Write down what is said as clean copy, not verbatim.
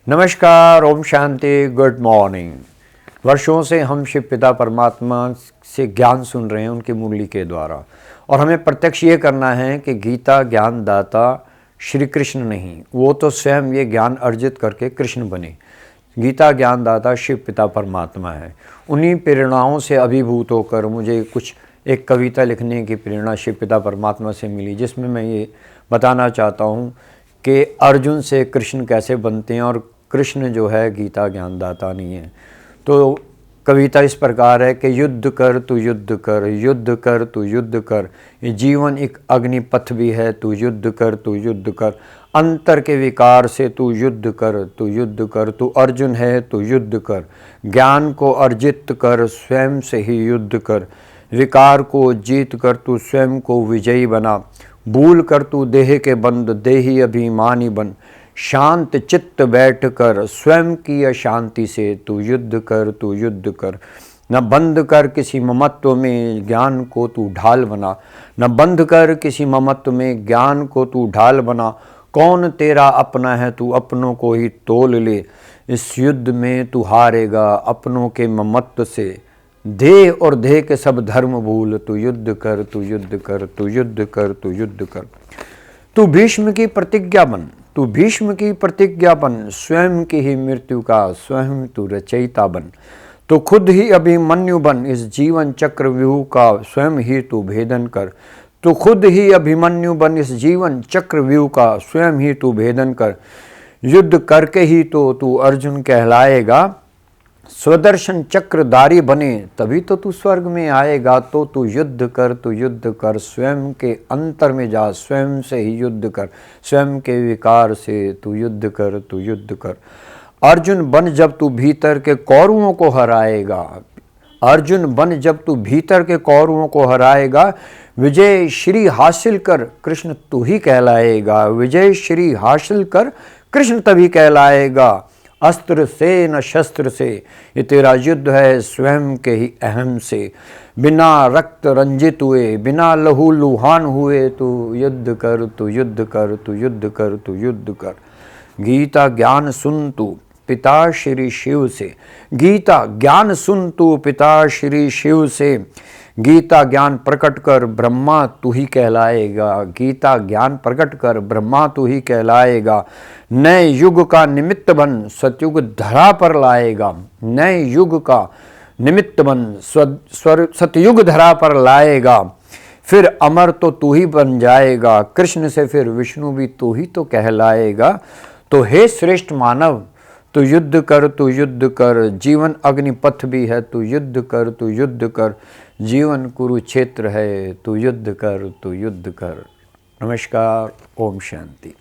नमस्कार, Om Shanti, good morning. वर्षों से हम शिव पिता परमात्मा से ज्ञान सुन रहे हैं उनकी मुरली के द्वारा, और हमें प्रत्यक्ष ये करना है कि गीता ज्ञान दाता श्री कृष्ण नहीं, वो तो स्वयं ये ज्ञान अर्जित करके कृष्ण बने। गीता ज्ञान दाता शिव पिता परमात्मा है। उन्हीं प्रेरणाओं से अभिभूत होकर मुझे एक कविता लिखने की प्रेरणा शिव पिता परमात्मा से मिली, जिसमें मैं ये बताना चाहता हूँ कि अर्जुन से कृष्ण कैसे बनते हैं, और कृष्ण जो है गीता ज्ञानदाता नहीं है। तो कविता इस प्रकार है कि युद्ध कर तू युद्ध कर, युद्ध कर तू युद्ध कर, ये जीवन एक अग्निपथ भी है, तू युद्ध कर तू युद्ध कर, अंतर के विकार से तू युद्ध कर, तू युद्ध कर, तू अर्जुन है तू युद्ध कर, ज्ञान को अर्जित कर स्वयं से ही युद्ध कर, विकार को जीत कर तू स्वयं को विजयी बना, भूल कर तू देह के बंद देही अभिमानी बन, शांत चित्त बैठ कर स्वयं की अशांति से तू युद्ध कर तू युद्ध कर, न बंद कर किसी ममत्व में ज्ञान को तू ढाल बना, न बंद कर किसी ममत्व में ज्ञान को तू ढाल बना, कौन तेरा अपना है तू अपनों को ही तोल ले, इस युद्ध में तू हारेगा अपनों के ममत्व से, देह और देह के सब धर्म भूल, तू युद्ध कर तू युद्ध कर, तू युद्ध कर तू युद्ध कर। तू भीष्म की प्रतिज्ञा बन, तू भीष्म की प्रतिज्ञा बन, स्वयं की ही मृत्यु का स्वयं तू रचयिता बन, तो खुद ही अभिमन्यु बन, इस जीवन चक्र व्यूह का स्वयं ही तू भेदन कर, तो खुद ही अभिमन्यु बन, इस जीवन चक्र व्यूह का स्वयं ही तू भेदन कर, युद्ध करके ही तो तू अर्जुन कहलाएगा, स्वदर्शन चक्रधारी बने तभी तो तू स्वर्ग में आएगा, तो तू युद्ध कर तू युद्ध कर, स्वयं के अंतर में जा स्वयं से ही युद्ध कर, स्वयं के विकार से तू युद्ध कर तू युद्ध कर। अर्जुन बन जब तू भीतर के कौरवों को हराएगा, अर्जुन बन जब तू भीतर के कौरवों को हराएगा, विजय श्री हासिल कर कृष्ण तू ही कहलाएगा, विजय श्री हासिल कर कृष्ण तभी कहलाएगा, अस्त्र से न शस्त्र से ये तेरा युद्ध है स्वयं के ही अहम से, बिना रक्त रंजित हुए बिना लहू लुहान हुए तू युद्ध कर तू युद्ध कर तू युद्ध कर तू युद्ध कर। गीता ज्ञान सुन तू पिता श्री शिव से, गीता ज्ञान सुन तू पिता श्री शिव से, गीता ज्ञान प्रकट कर ब्रह्मा तू ही कहलाएगा, गीता ज्ञान प्रकट कर ब्रह्मा तू ही कहलाएगा, नए युग का निमित्त बन सतयुग धरा पर लाएगा, नए युग का निमित्त बन सतयुग धरा पर लाएगा, फिर अमर तो तू ही बन जाएगा, कृष्ण से फिर विष्णु भी तू ही तो कहलाएगा। तो हे श्रेष्ठ मानव तू युद्ध कर तू युद्ध कर, जीवन अग्निपथ भी है तू युद्ध कर तू युद्ध कर, जीवन कुरुक्षेत्र है तू युद्ध कर तू युद्ध कर। नमस्कार, ओम शांति।